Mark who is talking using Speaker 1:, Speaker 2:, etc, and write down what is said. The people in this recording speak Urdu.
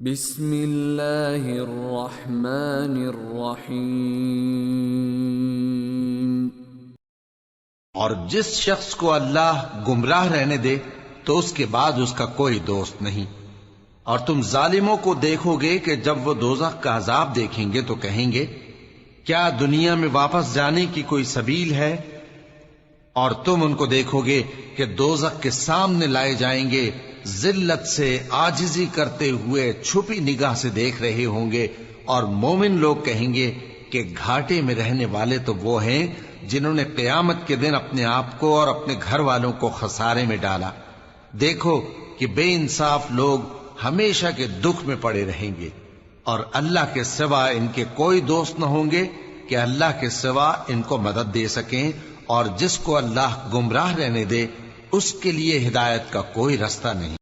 Speaker 1: بسم اللہ الرحمن الرحیم۔
Speaker 2: اور جس شخص کو اللہ گمراہ رہنے دے تو اس کے بعد اس کا کوئی دوست نہیں۔ اور تم ظالموں کو دیکھو گے کہ جب وہ دوزخ کا عذاب دیکھیں گے تو کہیں گے کیا دنیا میں واپس جانے کی کوئی سبیل ہے؟ اور تم ان کو دیکھو گے کہ دوزخ کے سامنے لائے جائیں گے، ذلت سے عاجزی کرتے ہوئے چھپی نگاہ سے دیکھ رہے ہوں گے، اور مومن لوگ کہیں گے کہ گھاٹے میں رہنے والے تو وہ ہیں جنہوں نے قیامت کے دن اپنے آپ کو اور اپنے گھر والوں کو خسارے میں ڈالا۔ دیکھو کہ بے انصاف لوگ ہمیشہ کے دکھ میں پڑے رہیں گے، اور اللہ کے سوا ان کے کوئی دوست نہ ہوں گے کہ اللہ کے سوا ان کو مدد دے سکیں، اور جس کو اللہ گمراہ رہنے دے اس کے لیے ہدایت کا کوئی رستہ نہیں۔